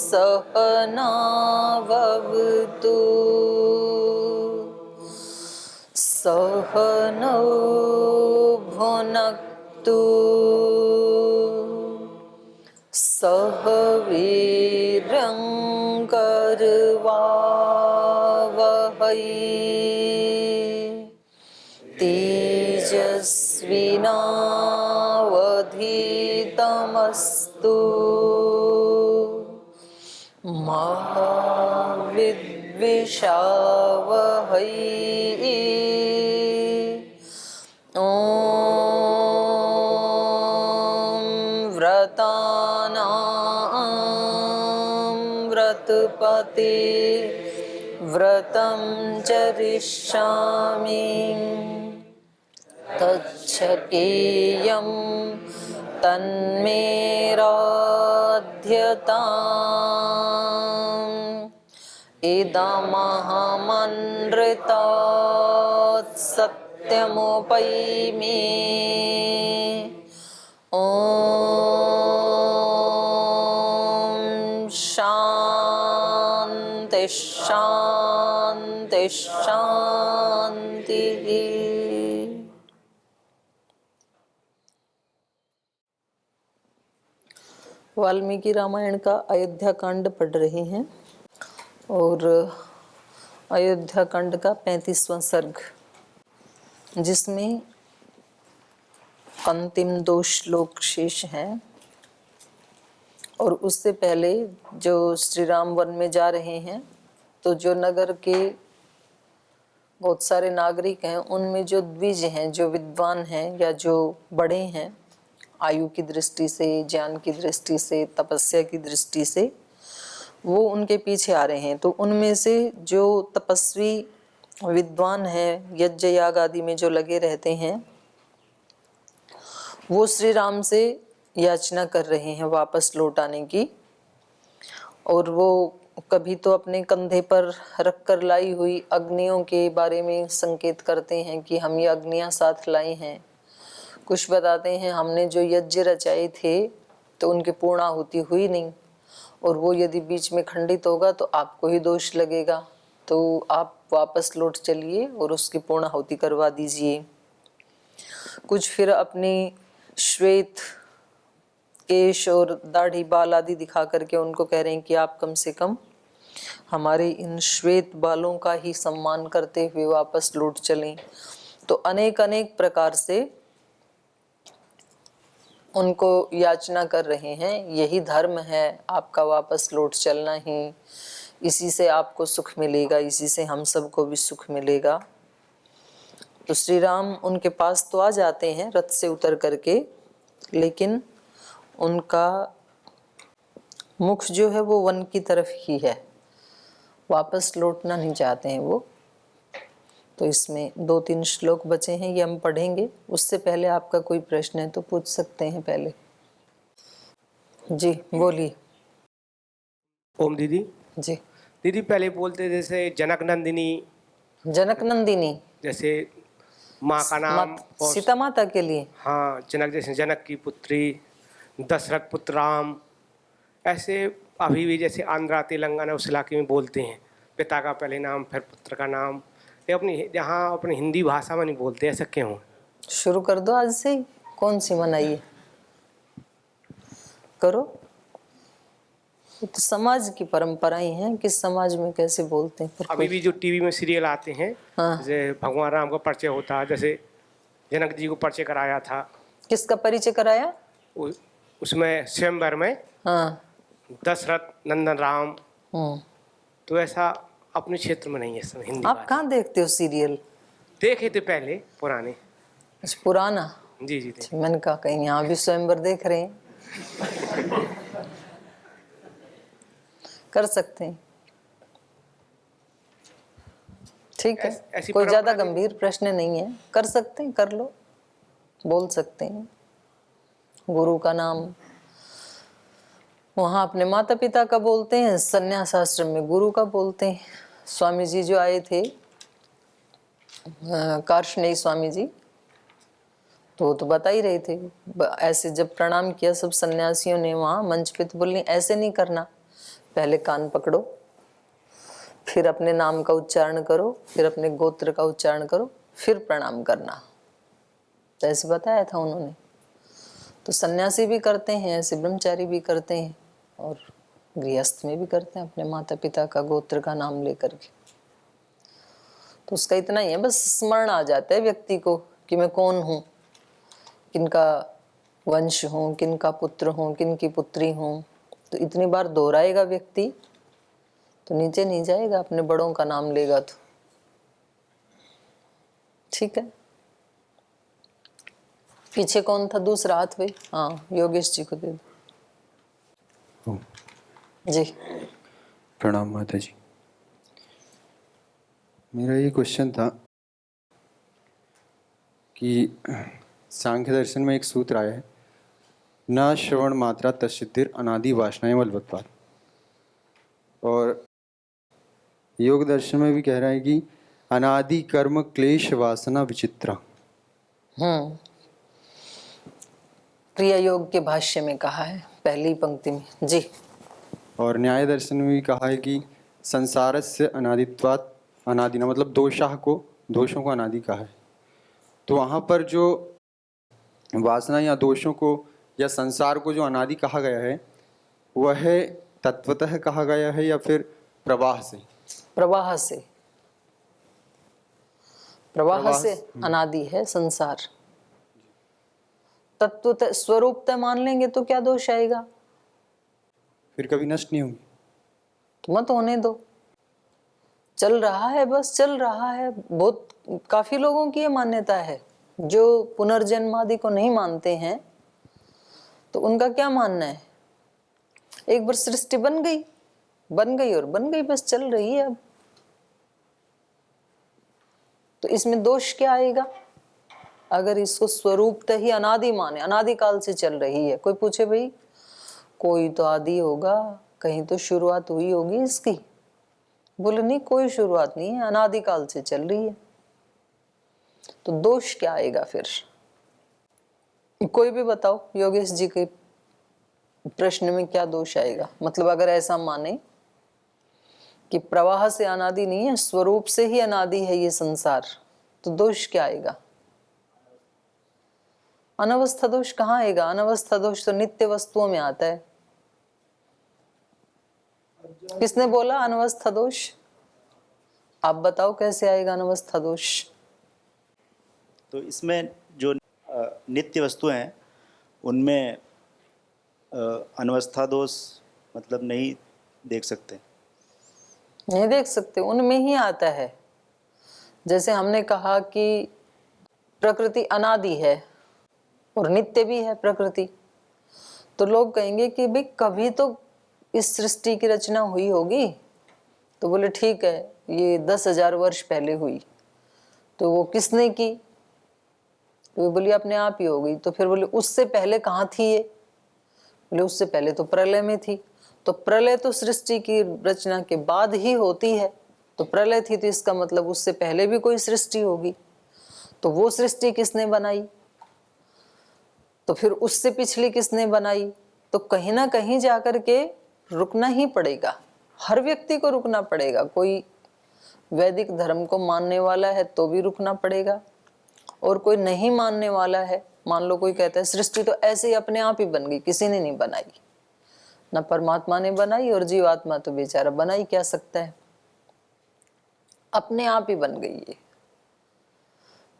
सहनाववतु सहनौ भुनक्तु सह वीर्यं करवावहै तेजस्विनावधीतमस्तु मा विद्विषावहै व्रतपते व्रतं चरिष्यामि तच्छकेयं तन्मे राध्यताम् इदमहमनृतात् सत्यमुपैमि ॐ शान्ति शान्ति शान्तिः। वाल्मीकि रामायण का अयोध्या कांड पढ़ रहे हैं और अयोध्या कांड का 35वां सर्ग, जिसमें अंतिम 2 श्लोक शेष हैं। और उससे पहले जो श्री राम वन में जा रहे हैं, तो जो नगर के बहुत सारे नागरिक हैं, उनमें जो द्विज हैं, जो विद्वान हैं या जो बड़े हैं आयु की दृष्टि से, ज्ञान की दृष्टि से, तपस्या की दृष्टि से, वो उनके पीछे आ रहे हैं। तो उनमें से जो तपस्वी विद्वान हैं, यज्ञ याग आदि में जो लगे रहते हैं, वो श्री राम से याचना कर रहे हैं वापस लौट आने की। और वो कभी तो अपने कंधे पर रखकर लाई हुई अग्नियों के बारे में संकेत करते हैं कि हम ये अग्नियां साथ लाए हैं। कुछ बताते हैं हमने जो यज्ञ रचाए थे तो उनकी पूर्णाहुति हुई नहीं, और वो यदि बीच में खंडित होगा तो आपको ही दोष लगेगा, तो आप वापस लौट चलिए और उसकी पूर्णाहुति करवा दीजिए। कुछ फिर अपनी श्वेत केश और दाढ़ी बाल आदि दिखा करके उनको कह रहे हैं कि आप कम से कम हमारे इन श्वेत बालों का ही सम्मान करते हुए वापस लौट चलें। तो अनेक अनेक प्रकार से उनको याचना कर रहे हैं। यही धर्म है आपका, वापस लौट चलना ही, इसी से आपको सुख मिलेगा, इसी से हम सबको भी सुख मिलेगा। तो श्री राम उनके पास तो आ जाते हैं रथ से उतर करके, लेकिन उनका मुख जो है वो वन की तरफ ही है, वापस लौटना नहीं चाहते हैं वो। तो इसमें 2-3 श्लोक बचे हैं, ये हम पढ़ेंगे। उससे पहले आपका कोई प्रश्न है तो पूछ सकते हैं पहले। जी बोलिए। ओम दीदी। जी दीदी पहले बोलते जैसे जनक नंदिनी, जनक नंदिनी जैसे माँ का नाम और सीता माता के लिए। हाँ, जनक जैसे जनक की पुत्री, दशरथ पुत्र राम, ऐसे अभी भी जैसे आंध्रा तेलंगाना उस इलाके में बोलते हैं पिता का पहले नाम फिर पुत्र का नाम। ये अपनी जहाँ अपनी हिंदी भाषा में नहीं बोलते, ऐसा क्यों? शुरू कर दो आज से ही, कौन सी मनाइए, करो। ये तो समाज की परंपराएं हैं, किस समाज में कैसे बोलते हैं। अभी भी जो टीवी में सीरियल आते हैं, हाँ। जैसे भगवान राम का परिचय होता है, जैसे जनक जी को परिचय कराया था। किसका परिचय कराया? उसमें स्वयंवर में हाँ। दशरथ नंदन राम। तो ऐसा अपने क्षेत्र में नहीं है सब हिंदी। आप कहाँ देखते हो सीरियल? देखे थे पहले पुराने। अच्छा, पुराना। जी जी। मैंने कहा कहीं यहाँ भी स्वयंवर देख रहे हैं। कर सकते हैं, ठीक है। कोई ज्यादा गंभीर प्रश्न नहीं है, कर सकते हैं, कर लो, बोल सकते हैं। गुरु का नाम वहाँ अपने माता पिता का बोलते हैं, संन्यास आश्रम में गुरु का बोलते हैं। स्वामी जी जो आए थे, कार्ष्णेय स्वामी जी, तो वो तो बता ही रहे थे। ऐसे जब प्रणाम किया सब सन्यासियों ने वहाँ मंच पे, तो बोलने ऐसे नहीं करना, पहले कान पकड़ो, फिर अपने नाम का उच्चारण करो, फिर अपने गोत्र का उच्चारण करो, फिर प्रणाम करना। तो ऐसे बताया था उन्होंने। तो सन्यासी भी करते हैं ऐसे, ब्रह्मचारी भी करते हैं, और गृहस्थ में भी करते हैं, अपने माता पिता का गोत्र का नाम लेकर के। तो उसका इतना ही है, बस स्मरण आ जाता है व्यक्ति को कि मैं कौन हूँ, किनका वंश हूँ, किनका पुत्र हूँ, किनकी पुत्री हूँ। तो इतनी बार दोहराएगा व्यक्ति तो नीचे नहीं जाएगा, अपने बड़ों का नाम लेगा तो। ठीक है। पीछे कौन था दूसरा हाथ भाई? हाँ, योगेश जी को दे दो। जी प्रणाम माता जी। मेरा ये क्वेश्चन था कि सांख्य दर्शन में एक सूत्र आया है, न श्रवण मात्रा तस्सिद्धिर अनादि वासनाएं बलवत्पाद, और योग दर्शन में भी कह रहा है कि अनादि कर्म क्लेश वासना विचित्रा। क्रिया योग के भाष्य में कहा है, पहली पंक्ति में। जी। और न्याय दर्शन में भी कहा है कि संसारस्य अनादित्वात् अनादिना, मतलब दोषों को अनादि कहा है। तो वहाँ पर जो वासना या दोषों को या संसार को जो अनादि कहा गया है, वह तत्वतः कहा गया है या फिर प्रवाह से? प्रवाह से अनादि है संसार। तत्वतः स्वरूपतः मान लेंगे तो क्या दोष आएगा? फिर कभी नष्ट नहीं होगी। तो मत होने दो, चल रहा है, बस चल रहा है। बहुत काफी लोगों की ये मान्यता है जो पुनर्जन्म आदि को नहीं मानते हैं। तो उनका क्या मानना है, एक बार सृष्टि बन गई और बन गई, बस चल रही है अब। तो इसमें दोष क्या आएगा अगर इसको स्वरूपतः ही अनादि माने, अनादिकाल से चल रही है। कोई पूछे भाई कोई तो आदि होगा, कहीं तो शुरुआत हुई होगी इसकी। बोले नहीं, कोई शुरुआत नहीं है, अनादिकाल से चल रही है। तो दोष क्या आएगा फिर? कोई भी बताओ, योगेश जी के प्रश्न में क्या दोष आएगा? मतलब अगर ऐसा माने कि प्रवाह से अनादि नहीं है, स्वरूप से ही अनादि है ये संसार, तो दोष क्या आएगा? अनवस्था दोष कहाँ आएगा? अनवस्था दोष तो नित्य वस्तुओं में आता है। किसने बोला अनवस्था दोष? आप बताओ कैसे आएगा अनवस्था दोष? तो इसमें जो नित्य वस्तुएं हैं उनमें अनवस्था दोष मतलब नहीं देख सकते। नहीं देख सकते, उनमें ही आता है। जैसे हमने कहा कि प्रकृति अनादि है और नित्य भी है प्रकृति, तो लोग कहेंगे कि भाई कभी तो इस सृष्टि की रचना हुई होगी। तो बोले ठीक है, ये 10,000 वर्ष पहले हुई, तो वो किसने की? तो बोली अपने आप ही हो गई। तो फिर बोले उससे पहले कहाँ थी ये? बोले उससे पहले तो प्रलय में थी। तो प्रलय तो सृष्टि की रचना के बाद ही होती है। तो प्रलय थी तो इसका मतलब उससे पहले भी कोई सृष्टि होगी। तो वो सृष्टि किसने बनाई? तो फिर उससे पिछली किसने बनाई? तो कहीं ना कहीं जाकर के रुकना ही पड़ेगा, हर व्यक्ति को रुकना पड़ेगा। कोई वैदिक धर्म को मानने वाला है तो भी रुकना पड़ेगा, और कोई नहीं मानने वाला है, मान लो कोई कहता है सृष्टि तो ऐसे ही अपने आप ही बन गई, किसी ने नहीं बनाई, ना परमात्मा ने बनाई, और जीवात्मा तो बेचारा बना ही क्या सकता है, अपने आप ही बन गई है।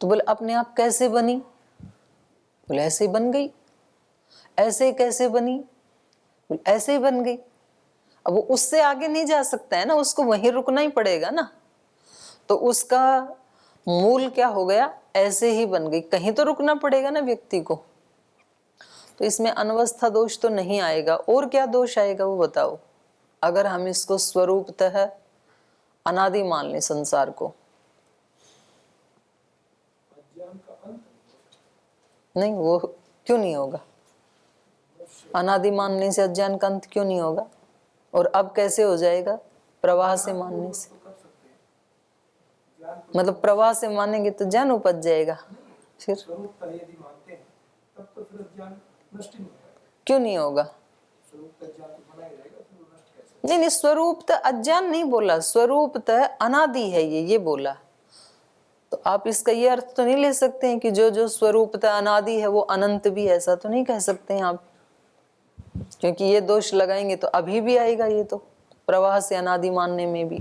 तो बोले अपने आप कैसे बनी? बोले ऐसे ही बन गई। ऐसे कैसे बनी? बोले ऐसे ही बन गई। अब वो उससे आगे नहीं जा सकता है ना, उसको वहीं रुकना ही पड़ेगा ना। तो उसका मूल क्या हो गया? ऐसे ही बन गई, कहीं तो रुकना पड़ेगा ना व्यक्ति को। तो इसमें अनवस्था दोष तो नहीं आएगा। और क्या दोष आएगा वो बताओ, अगर हम इसको स्वरूपतः अनादि मान लें संसार को? नहीं, वो क्यों नहीं होगा? अनादि मानने से अज्ञान का अंत क्यों नहीं होगा? और अब कैसे हो जाएगा? प्रवाह से मानने से। मतलब प्रवाह से मानेंगे तो ज्ञान उपज जाएगा। फिर क्यों नहीं होगा? नहीं नहीं, स्वरूपतः अज्ञान नहीं बोला, स्वरूपतः अनादि है ये बोला। तो आप इसका ये अर्थ तो नहीं ले सकते हैं कि जो जो स्वरूपतः अनादि है वो अनंत भी, ऐसा तो नहीं कह सकते हैं आप, क्योंकि ये दोष लगाएंगे तो अभी भी आएगा ये तो, प्रवाह से अनादि मानने में भी।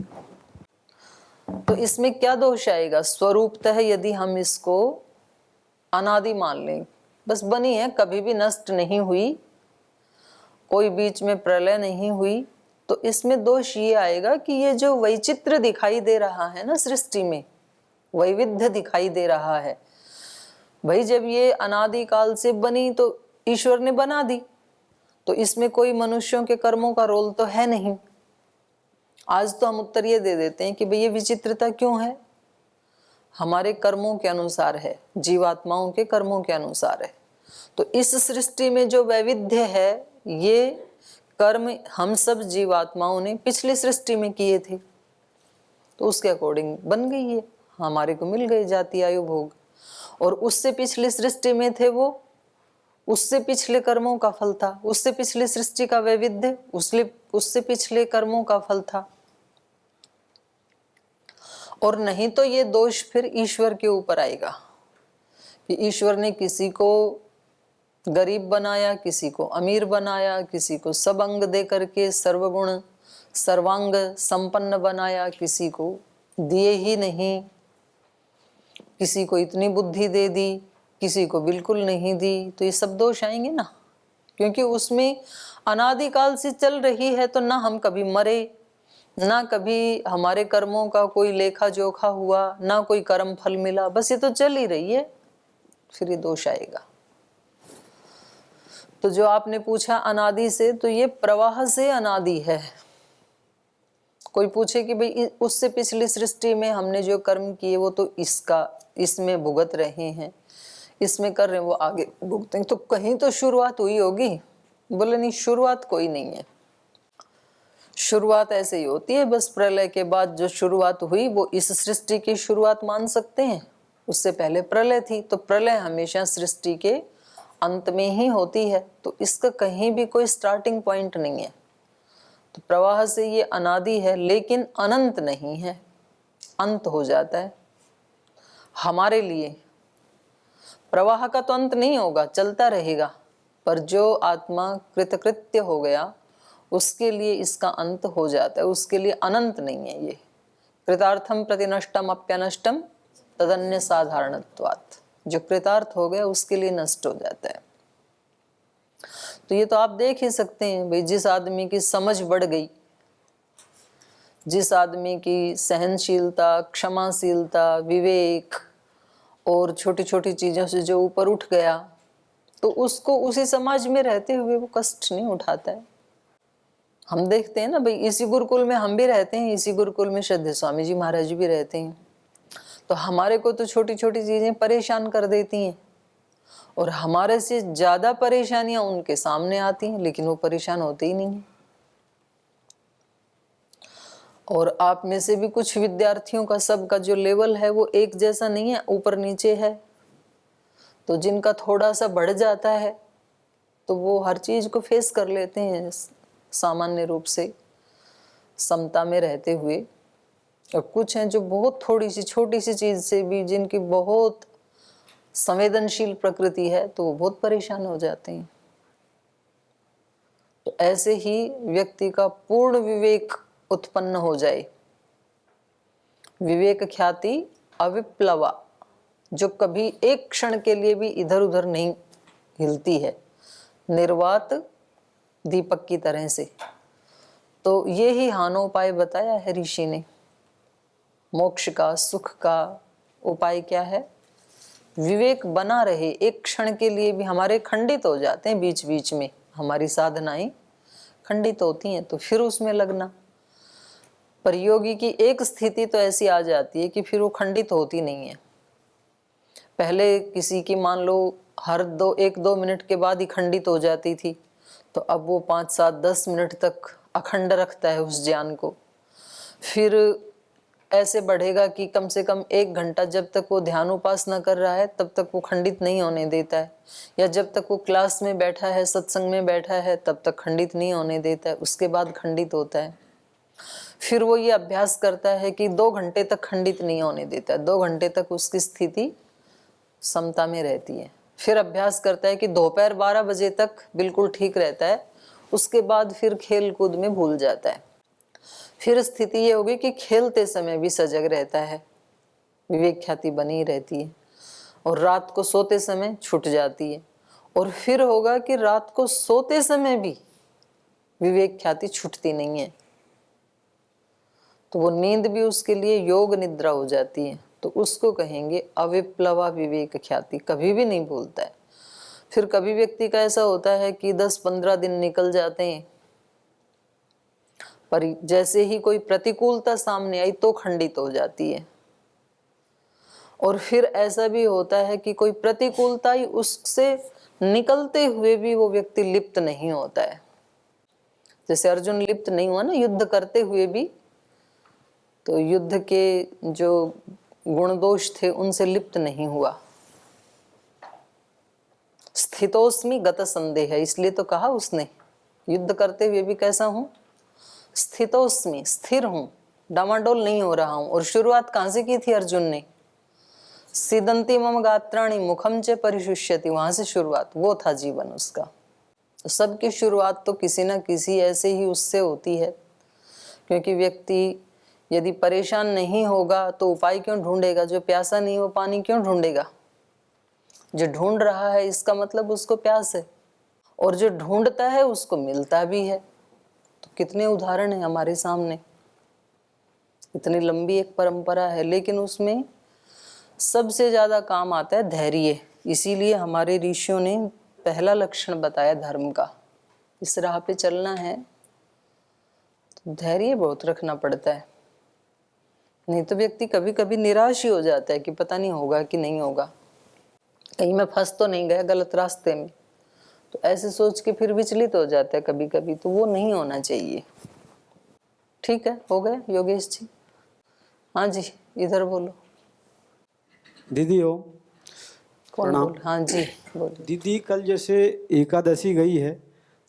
तो इसमें क्या दोष आएगा? स्वरूपतः यदि हम इसको अनादि मान लें, बस बनी है, कभी भी नष्ट नहीं हुई, कोई बीच में प्रलय नहीं हुई, तो इसमें दोष ये आएगा कि ये जो वैचित्र दिखाई दे रहा है ना सृष्टि में, वैविध्य दिखाई दे रहा है, भाई जब ये अनादि काल से बनी तो ईश्वर ने बना दी, तो इसमें कोई मनुष्यों के कर्मों का रोल तो है नहीं। आज तो हम उत्तर ये दे देते हैं कि भाई ये विचित्रता क्यों है, हमारे कर्मों के अनुसार है, जीवात्माओं के कर्मों के अनुसार है। तो इस सृष्टि में जो वैविध्य है, ये कर्म हम सब जीवात्माओं ने पिछली सृष्टि में किए थे, तो उसके अकॉर्डिंग बन गई है, हमारे को मिल गए जाति आयु भोग। और उससे पिछली सृष्टि में थे वो, उससे पिछले कर्मों का फल था, उससे पिछली सृष्टि का वैविध्य उससे पिछले कर्मों का फल था। और नहीं तो ये दोष फिर ईश्वर के ऊपर आएगा कि ईश्वर ने किसी को गरीब बनाया, किसी को अमीर बनाया, किसी को सब अंग दे करके सर्वगुण सर्वांग संपन्न बनाया, किसी को दिए ही नहीं, किसी को इतनी बुद्धि दे दी, किसी को बिल्कुल नहीं दी, तो ये सब दोष आएंगे ना, क्योंकि उसमें अनादिकाल से चल रही है। तो ना हम कभी मरे, ना कभी हमारे कर्मों का कोई लेखा जोखा हुआ, ना कोई कर्म फल मिला, बस ये तो चल ही रही है, फिर ये दोष आएगा। तो जो आपने पूछा अनादि से, तो ये प्रवाह से अनादि है। कोई पूछे कि भाई उससे पिछली सृष्टि में हमने जो कर्म किए वो तो इसमें भुगत रहे हैं, इसमें कर रहे हैं, वो आगे भुगतेंगे, तो कहीं तो शुरुआत हुई होगी। बोले नहीं, शुरुआत कोई नहीं है, शुरुआत ऐसे ही होती है, बस प्रलय के बाद जो शुरुआत हुई वो इस सृष्टि की शुरुआत मान सकते हैं। उससे पहले प्रलय थी, तो प्रलय हमेशा सृष्टि के अंत में ही होती है, तो इसका कहीं भी कोई स्टार्टिंग पॉइंट नहीं है। तो प्रवाह से ये अनादि है, लेकिन अनंत नहीं है, अंत हो जाता है। हमारे लिए प्रवाह का तो अंत नहीं होगा, चलता रहेगा, पर जो आत्मा कृतकृत्य हो गया उसके लिए इसका अंत हो जाता है, उसके लिए अनंत नहीं है ये। कृतार्थम प्रतिनष्टम अप्यनष्टम तदन्य साधारणत्वात्, जो कृतार्थ हो गया उसके लिए नष्ट हो जाता है। तो ये तो आप देख ही सकते हैं भाई, जिस आदमी की समझ बढ़ गई, जिस आदमी की सहनशीलता, क्षमाशीलता, विवेक और छोटी छोटी चीजों से जो ऊपर उठ गया, तो उसको उसी समाज में रहते हुए वो कष्ट नहीं उठाता है। हम देखते हैं ना भाई, इसी गुरुकुल में हम भी रहते हैं, इसी गुरुकुल में श्रद्धेय स्वामी जी महाराज भी रहते हैं, तो हमारे को तो छोटी छोटी चीजें परेशान कर देती हैं, और हमारे से ज्यादा परेशानियां उनके सामने आती हैं, लेकिन वो परेशान होते ही नहीं है। और आप में से भी कुछ विद्यार्थियों का सबका जो लेवल है वो एक जैसा नहीं है, ऊपर नीचे है। तो जिनका थोड़ा सा बढ़ जाता है तो वो हर चीज को फेस कर लेते हैं सामान्य रूप से, समता में रहते हुए। और कुछ हैं जो बहुत थोड़ी सी छोटी सी चीज से भी, जिनकी बहुत संवेदनशील प्रकृति है, तो वो बहुत परेशान हो जाते हैं। तो ऐसे ही व्यक्ति का पूर्ण विवेक उत्पन्न हो जाए, विवेक ख्याति अविप्लवा, जो कभी एक क्षण के लिए भी इधर उधर नहीं हिलती है, निर्वात दीपक की तरह से। तो ये ही हानोपाय बताया है ऋषि ने। मोक्ष का, सुख का उपाय क्या है? विवेक बना रहे, एक क्षण के लिए भी। हमारे खंडित हो जाते हैं बीच बीच में, हमारी साधनाएं खंडित होती हैं, तो फिर उसमें लगना। पर योगी की एक स्थिति तो ऐसी आ जाती है कि फिर वो खंडित होती नहीं है। पहले किसी की मान लो हर 1-2 मिनट के बाद ही खंडित हो जाती थी, तो अब वो 5-7-10 मिनट तक अखंड रखता है उस ज्ञान को। फिर ऐसे बढ़ेगा कि कम से कम 1 घंटा जब तक वो ध्यान उपासना कर रहा है तब तक वो खंडित नहीं होने देता है, या जब तक वो क्लास में बैठा है, सत्संग में बैठा है, तब तक खंडित नहीं होने देता है, उसके बाद खंडित होता है। फिर वो ये अभ्यास करता है कि 2 घंटे तक खंडित नहीं होने देता है, 2 घंटे तक उसकी स्थिति समता में रहती है। फिर अभ्यास करता है कि दोपहर 12 बजे तक बिल्कुल ठीक रहता है, उसके बाद फिर खेल कूद में भूल जाता है। फिर स्थिति ये होगी कि खेलते समय भी सजग रहता है, विवेक ख्याति बनी रहती है, और रात को सोते समय छूट जाती है। और फिर होगा कि रात को सोते समय भी विवेक ख्याति छूटती नहीं है, तो वो नींद भी उसके लिए योग निद्रा हो जाती है, तो उसको कहेंगे अविप्लवा विवेक ख्याति, कभी भी नहीं भूलता है। फिर कभी व्यक्ति का ऐसा होता है कि 10-15 दिन निकल जाते हैं, पर जैसे ही कोई प्रतिकूलता सामने आई तो खंडित हो जाती है। और फिर ऐसा भी होता है कि कोई प्रतिकूलता ही उससे निकलते हुए भी वो व्यक्ति लिप्त नहीं होता है। जैसे अर्जुन लिप्त नहीं हुआ ना युद्ध करते हुए भी, तो युद्ध के जो गुण दोष थे उनसे लिप्त नहीं हुआ। स्थितोस्मि गत संदेह है, इसलिए तो कहा उसने युद्ध करते हुए भी कैसा हूं, स्थितोस्मि, स्थिर हूं, डामाडोल नहीं हो रहा हूं। और शुरुआत कहां से की थी अर्जुन ने, सीदंती मम गात्राणि मुखम च परिशुष्यति, वहां से शुरुआत, वो था जीवन उसका। तो सबकी शुरुआत तो किसी न किसी ऐसे ही उससे होती है, क्योंकि व्यक्ति यदि परेशान नहीं होगा तो उपाय क्यों ढूंढेगा, जो प्यासा नहीं वो पानी क्यों ढूंढेगा। जो ढूंढ रहा है इसका मतलब उसको प्यास है, और जो ढूंढता है उसको मिलता भी है। तो कितने उदाहरण हैं हमारे सामने, इतनी लंबी एक परंपरा है, लेकिन उसमें सबसे ज्यादा काम आता है धैर्य। इसीलिए हमारे ऋषियों ने पहला लक्षण बताया धर्म का, इस राह पे चलना है तो धैर्य बहुत रखना पड़ता है, नहीं तो व्यक्ति कभी कभी निराश ही हो जाता है कि पता नहीं होगा कि नहीं होगा, कहीं मैं फंस तो नहीं गया गलत रास्ते में, तो ऐसे सोच के फिर विचलित हो जाता है कभी कभी। तो वो नहीं होना चाहिए। ठीक है, हो गए योगेश जी? हाँ जी, इधर बोलो। दीदी हो कौन प्रणाम। बोल? हाँ जी बोलो। दीदी कल जैसे एकादशी गई है,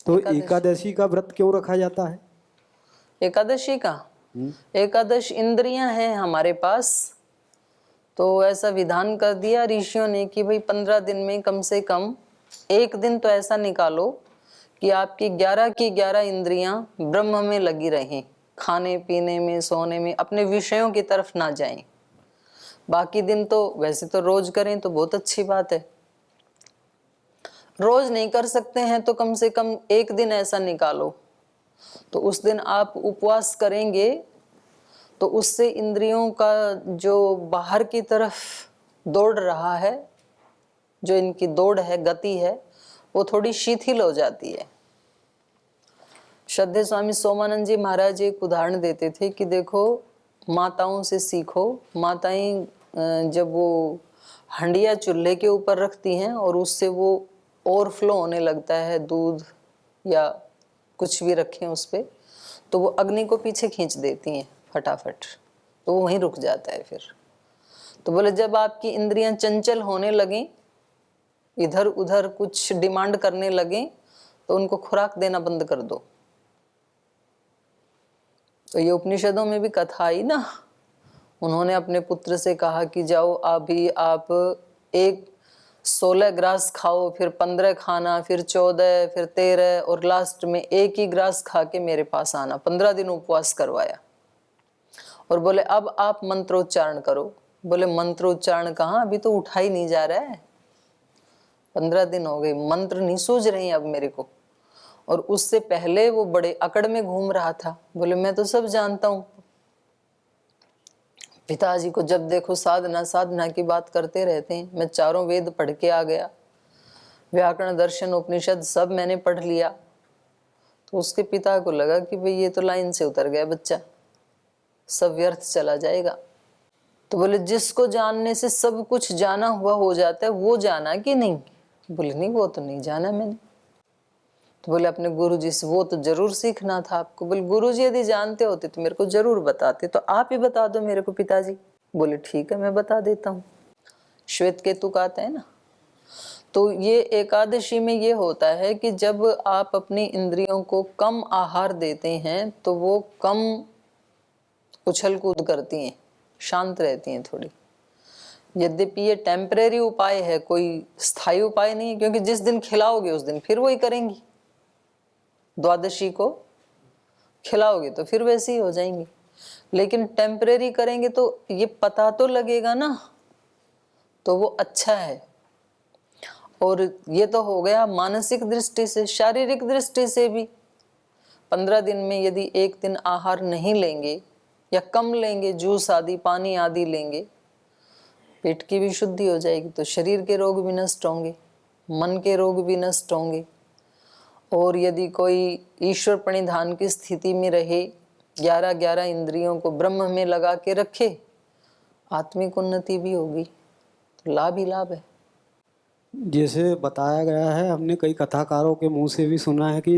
तो एकादशी का व्रत क्यों रखा जाता है? एकादशी का, एकादश इंद्रियां हैं हमारे पास, तो ऐसा विधान कर दिया ऋषियों ने कि भाई 15 दिन में कम से कम 1 दिन तो ऐसा निकालो कि आपकी 11 की 11 इंद्रियां ब्रह्म में लगी रहें, खाने पीने में, सोने में, अपने विषयों की तरफ ना जाएं। बाकी दिन तो वैसे तो रोज करें तो बहुत अच्छी बात है, रोज नहीं कर सकते हैं तो कम से कम 1 दिन ऐसा निकालो। तो उस दिन आप उपवास करेंगे तो उससे इंद्रियों का जो बाहर की तरफ दौड़ रहा है, जो इनकी दौड़ है, गति है, वो थोड़ी शिथिल हो जाती है। श्रद्धेय स्वामी सोमानंद जी महाराज एक उदाहरण देते थे कि देखो माताओं से सीखो, माताएं जब वो हंडिया चूल्हे के ऊपर रखती हैं और उससे वो ओवरफ्लो होने लगता है, दूध या कुछ भी रखें उस पर, तो वो अग्नि को पीछे खींच देती हैं फटाफट, तो वो वहीं रुक जाता है फिर। तो बोले जब आपकी इंद्रियां चंचल होने लगें, इधर उधर कुछ डिमांड करने लगें, तो उनको खुराक देना बंद कर दो। तो ये उपनिषदों में भी कथा आई ना, उन्होंने अपने पुत्र से कहा कि जाओ अभी आप 16 ग्रास खाओ, फिर 15 खाना, फिर 14, फिर 13, और लास्ट में 1 ही ग्रास खा के मेरे पास आना। 15 दिन उपवास करवाया और बोले अब आप मंत्रोच्चारण करो। बोले मंत्रोच्चारण कहाँ, अभी तो उठा ही नहीं जा रहा है, 15 दिन हो गए, मंत्र नहीं सूझ रही अब मेरे को। और उससे पहले वो बड़े अकड़ में घूम रहा था, बोले मैं तो सब जानता हूँ। पिताजी को जब देखो साधना साधना की बात करते रहते हैं, मैं 4 वेद पढ़ के आ गया, व्याकरण दर्शन उपनिषद सब मैंने पढ़ लिया। तो उसके पिता को लगा कि भाई ये तो लाइन से उतर गया बच्चा, सब व्यर्थ चला जाएगा। तो बोले जिसको जानने से सब कुछ जाना हुआ हो जाता है वो जाना कि नहीं? बोले नहीं वो तो नहीं जाना मैंने। तो बोले अपने गुरुजी से, वो तो जरूर सीखना था आपको। बोले गुरुजी यदि जानते होते तो मेरे को जरूर बताते, तो आप ही बता दो मेरे को पिताजी। बोले ठीक है मैं बता देता हूँ। श्वेत केतु का आता है ना, तो ये एकादशी में ये होता है कि जब आप अपनी इंद्रियों को कम आहार देते हैं तो वो कम उछल कूद करती हैं, शांत रहती हैं थोड़ी। यद्यपि ये टेम्परेरी उपाय है, कोई स्थायी उपाय नहीं है, क्योंकि जिस दिन खिलाओगे उस दिन फिर वही करेंगी। द्वादशी को खिलाओगे तो फिर वैसे ही हो जाएंगी, लेकिन टेम्परेरी करेंगे तो ये पता तो लगेगा ना, तो वो अच्छा है। और ये तो हो गया मानसिक दृष्टि से। शारीरिक दृष्टि से भी 15 दिन में यदि एक दिन आहार नहीं लेंगे या कम लेंगे, जूस आदि पानी आदि लेंगे, पेट की भी शुद्धि हो जाएगी, तो शरीर के रोग भी नष्ट होंगे, मन के रोग भी नष्ट होंगे। और यदि कोई ईश्वर प्रणिधान की स्थिति में रहे, 11 इंद्रियों को ब्रह्म में लगा के रखे, आत्मिक उन्नति भी होगी, तो लाभ ही लाभ है। जैसे बताया गया है, हमने कई कथाकारों के मुंह से भी सुना है कि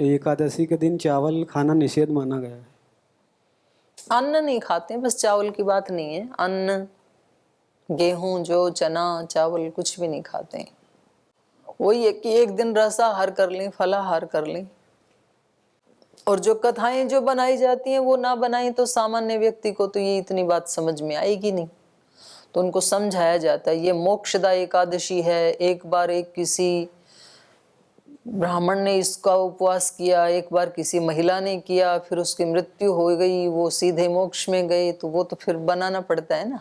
एकादशी के दिन चावल खाना निषेध माना गया है। अन्न नहीं खाते, बस चावल की बात नहीं है। अन्न, गेहूं, जौ, चना, चावल कुछ भी नहीं खाते हैं। वही है कि एक दिन रसाहार कर लें, फलाहार कर लें। और जो कथाएं जो बनाई जाती हैं वो ना बनाई तो सामान्य व्यक्ति को तो ये इतनी बात समझ में आएगी नहीं, तो उनको समझाया जाता है ये मोक्षदा एकादशी है। एक बार एक किसी ब्राह्मण ने इसका उपवास किया, एक बार किसी महिला ने किया, फिर उसकी मृत्यु हो गई, वो सीधे मोक्ष में गए, तो वो तो फिर बनाना पड़ता है ना।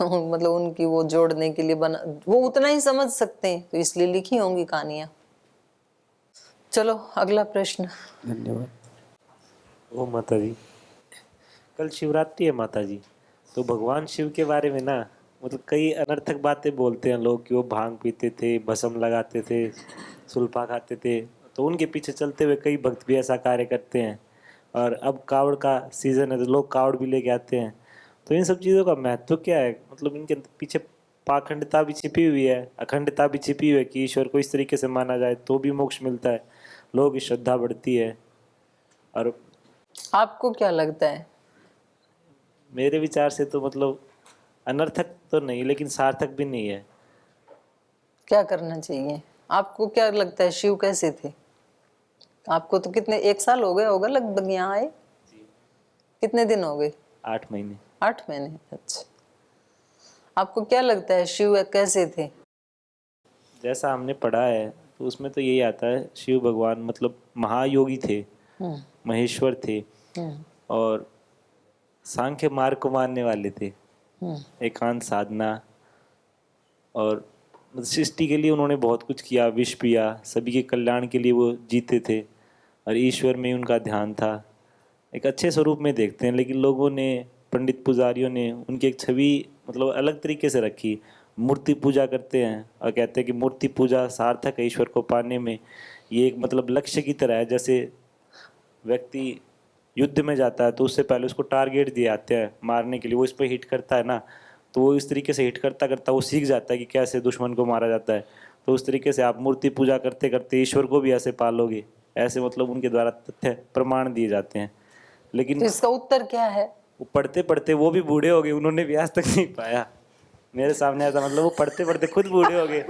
मतलब उनकी वो जोड़ने के लिए बना, वो उतना ही समझ सकते हैं, तो इसलिए लिखी होंगी कहानियां। चलो अगला प्रश्न। धन्यवाद। ओ माता जी, कल शिवरात्रि है माता जी, तो भगवान शिव के बारे में ना मतलब कई अनर्थक बातें बोलते हैं लोग कि वो भांग पीते थे, भस्म लगाते थे, सुल्फा खाते थे। तो उनके पीछे चलते हुए कई भक्त भी ऐसा कार्य करते हैं। और अब कावड़ का सीज़न है तो लोग कावड़ भी लेके आते हैं। तो इन सब चीज़ों का महत्व क्या है? मतलब इनके पीछे पाखंडता भी छिपी हुई है, अखंडता भी छिपी हुई है कि ईश्वर को इस तरीके से माना जाए तो भी मोक्ष मिलता है, लोगों की श्रद्धा बढ़ती है। और आपको क्या लगता है? मेरे विचार से तो मतलब अनर्थक तो नहीं, लेकिन सार्थक भी नहीं है। क्या करना चाहिए? आपको क्या लगता है शिव कैसे थे? आपको तो कितने, 1 साल हो गए होगा लगभग यहाँ आए? कितने दिन हो गए? 8 महीने। 8 महीने। अच्छा, आपको क्या लगता है शिव कैसे थे? जैसा हमने पढ़ा है तो उसमें तो यही आता है, शिव भगवान मतलब महायोगी थे, महेश्वर थे, और सांख्य मार्ग को मानने वाले थे, एकांत साधना, और सृष्टि के लिए उन्होंने बहुत कुछ किया, विष पिया, सभी के कल्याण के लिए वो जीते थे, और ईश्वर में उनका ध्यान था। एक अच्छे स्वरूप में देखते हैं, लेकिन लोगों ने, पंडित पुजारियों ने उनकी एक छवि मतलब अलग तरीके से रखी। मूर्ति पूजा करते हैं और कहते हैं कि मूर्ति पूजा सार्थक है ईश्वर को पाने में। ये एक मतलब लक्ष्य की तरह है। जैसे व्यक्ति युद्ध में जाता है तो उससे पहले उसको टारगेट दिए जाते हैं मारने के लिए, वो इस पर हिट करता है ना, तो वो इस तरीके से हिट करता करता वो सीख जाता है कि कैसे दुश्मन को मारा जाता है। तो उस तरीके से आप मूर्ति पूजा करते करते ईश्वर को भी ऐसे पालोगे, ऐसे मतलब उनके द्वारा तथ्य प्रमाण दिए जाते हैं। लेकिन तो इसका उत्तर क्या है? वो पढ़ते पढ़ते वो भी बूढ़े हो गए, उन्होंने भी आज तक नहीं पाया। मेरे सामने ऐसा मतलब वो पढ़ते पढ़ते खुद बूढ़े हो गए,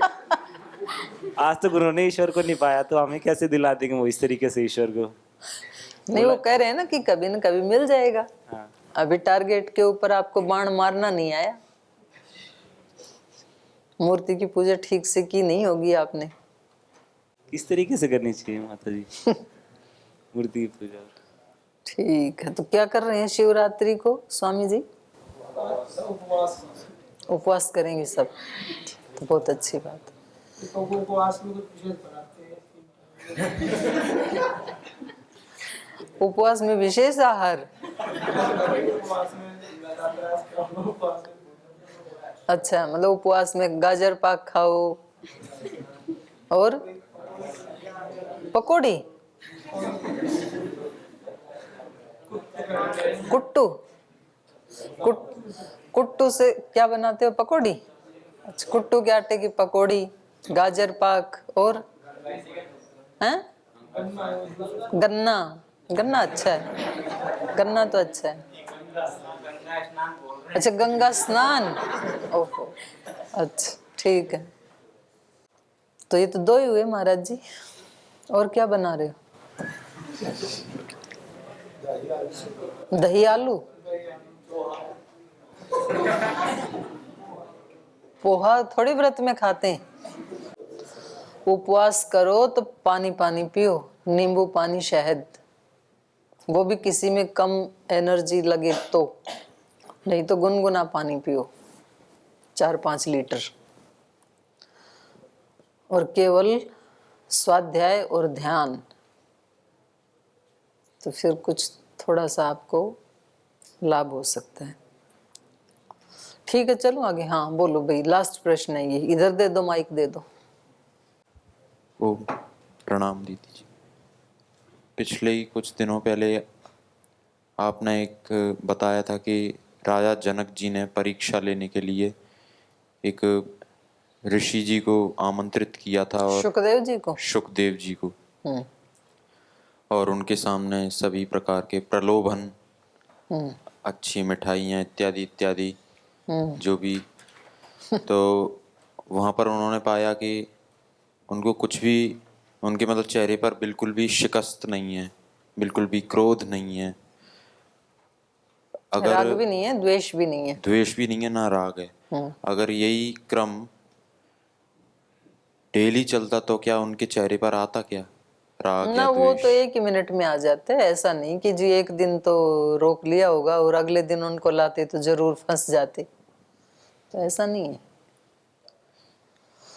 आज तक उन्होंने ईश्वर को नहीं पाया, तो हमें कैसे दिला देंगे वो इस तरीके से ईश्वर को? नहीं, वो कह रहे हैं ना कि कभी न कभी मिल जाएगा। हाँ। अभी टारगेट के ऊपर आपको बाण मारना नहीं आया, मूर्ति की पूजा ठीक से की नहीं होगी आपने। किस तरीके से करनी चाहिए माता जी मूर्ति की पूजा? ठीक है, तो क्या कर रहे हैं शिवरात्रि को स्वामी जी? उपवास करेंगे सब, तो बहुत अच्छी बात है। उपवास में विशेष आहार? अच्छा, मतलब उपवास में गाजर पाक खाओ और पकौड़ी, कुट्टू। कुट्टू से क्या बनाते हो? पकौड़ी। अच्छा, कुट्टू के आटे की पकौड़ी, गाजर पाक और हैं? गन्ना, गन्ना अच्छा है, गन्ना तो अच्छा है। अच्छा गंगा स्नान, ओहो अच्छा ठीक है। तो ये तो 2 ही हुए महाराज जी, और क्या बना रहे हो? दही आलू, पोहा थोड़ी व्रत में खाते हैं। उपवास करो तो पानी पानी पियो, नींबू पानी शहद, वो भी किसी में कम एनर्जी लगे तो, नहीं तो गुनगुना पानी पियो 4-5 लीटर। और केवल स्वाध्याय और ध्यान, तो फिर कुछ थोड़ा सा आपको लाभ हो सकता है। ठीक है चलो आगे। हाँ बोलो भाई, लास्ट प्रश्न है ये, इधर दे दो, माइक दे दो। ओ प्रणाम दीदी जी। पिछले ही कुछ दिनों पहले आपने एक बताया था कि राजा जनक जी ने परीक्षा लेने के लिए एक ऋषि जी को आमंत्रित किया था, और सुखदेव जी को, सुखदेव जी को, और उनके सामने सभी प्रकार के प्रलोभन, अच्छी मिठाइयाँ इत्यादि इत्यादि जो भी, तो वहाँ पर उन्होंने पाया कि उनको कुछ भी, उनके मतलब चेहरे पर बिल्कुल भी शिकस्त नहीं है, बिल्कुल भी क्रोध नहीं है, अगर राग भी नहीं है, द्वेष भी नहीं है, द्वेष भी नहीं है, ना राग है। अगर यही क्रम डेली चलता तो क्या उनके चेहरे पर आता क्या राग ना? या वो द्वेष? तो 1 ही मिनट में आ जाते हैं, ऐसा नहीं कि जी एक दिन तो रोक लिया होगा और अगले दिन उनको लाते तो जरूर फंस जाते, तो ऐसा नहीं है।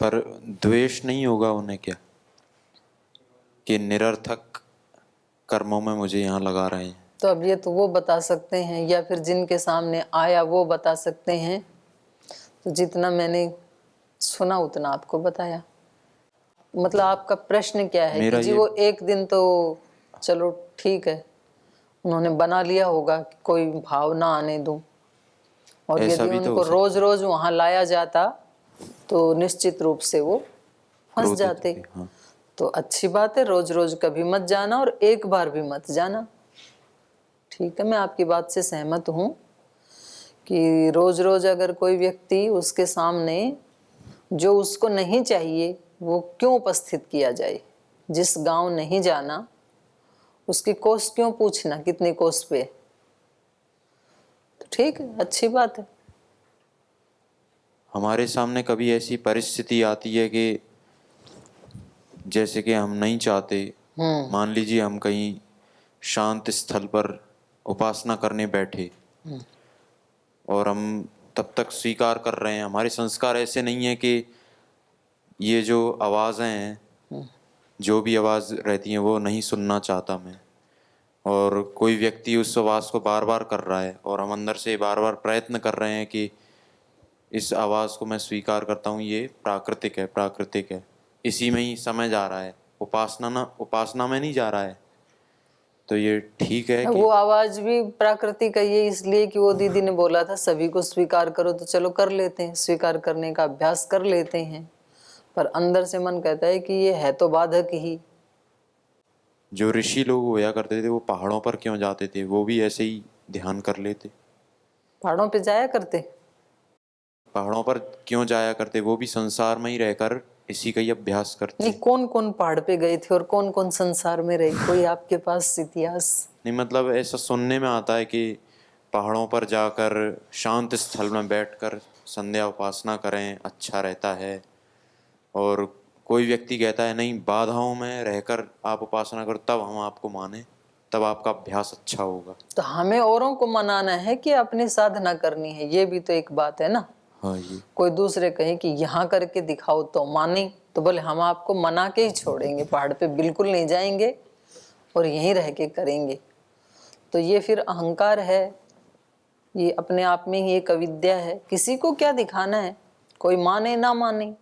पर द्वेष नहीं होगा उन्हें क्या, कि निरर्थक कर्मों में मुझे यहाँ लगा रहे हैं? तो अब ये तो वो बता सकते हैं, या फिर जिनके सामने आया वो बता सकते हैं। तो जितना मैंने सुना उतना आपको बताया। मतलब आपका प्रश्न क्या है कि जी वो एक दिन तो चलो ठीक है, उन्होंने बना लिया होगा कि कोई भाव ना आने दूं, और ऐसा यदि भी तो उनको हो सकता रोज रोज वहां लाया जाता तो निश्चित रूप से वो फंस क्रोधित जाते। होते, हाँ। तो अच्छी बात है, रोज रोज कभी मत जाना और एक बार भी मत जाना। ठीक है, मैं आपकी बात से सहमत हूँ कि रोज रोज अगर कोई व्यक्ति उसके सामने जो उसको नहीं चाहिए वो क्यों उपस्थित किया जाए। जिस गांव नहीं जाना उसकी कोस क्यों पूछना कितनी कोस पे। तो ठीक है, अच्छी बात है। हमारे सामने कभी ऐसी परिस्थिति आती है कि जैसे कि हम नहीं चाहते, मान लीजिए हम कहीं शांत स्थल पर उपासना करने बैठे और हम तब तक स्वीकार कर रहे हैं, हमारे संस्कार ऐसे नहीं है कि ये जो आवाज़ें हैं, जो भी आवाज़ रहती हैं वो नहीं सुनना चाहता मैं, और कोई व्यक्ति उस आवाज़ को बार बार कर रहा है और हम अंदर से बार बार प्रयत्न कर रहे हैं कि इस आवाज़ को मैं स्वीकार करता हूँ, ये प्राकृतिक है, प्राकृतिक है, इसी में ही समय जा रहा है, उपासना में नहीं जा रहा है। तो ये ठीक है कि वो आवाज भी प्राकृतिक है, ये इसलिए कि वो दीदी ने बोला था सभी को स्वीकार करो, तो चलो कर लेते हैं, स्वीकार करने का अभ्यास कर लेते हैं। पर अंदर से मन कहता है कि ये है तो बाधक ही। जो ऋषि लोग होया करते थे वो पहाड़ों पर क्यों जाते थे? वो भी ऐसे ही ध्यान कर लेते। पहाड़ों पे जाया करते? पहाड़ों पर क्यों जाया करते? वो भी संसार में ही रहकर इसी का ही अभ्यास करते। नहीं, कौन कौन पहाड़ पे गए थे और कौन कौन संसार में रहे, कोई आपके पास इतिहास? नहीं, मतलब ऐसा सुनने में आता है कि पहाड़ों पर जाकर शांत स्थल में बैठकर संध्या उपासना करें, अच्छा रहता है। और कोई व्यक्ति कहता है नहीं, बाधाओं में रहकर आप उपासना करो तब हम आपको माने, तब आपका अभ्यास अच्छा होगा। तो हमें औरों को मनाना है कि अपनी साधना करनी है, ये भी तो एक बात है ना। हाँ, ये कोई दूसरे कहे कि यहाँ करके दिखाओ तो माने, तो बोले हम आपको मना के ही छोड़ेंगे, पहाड़ पे बिल्कुल नहीं जाएंगे और यहीं रह के करेंगे। तो ये फिर अहंकार है, ये अपने आप में ही एक अविद्या है। किसी को क्या दिखाना है, कोई माने ना माने,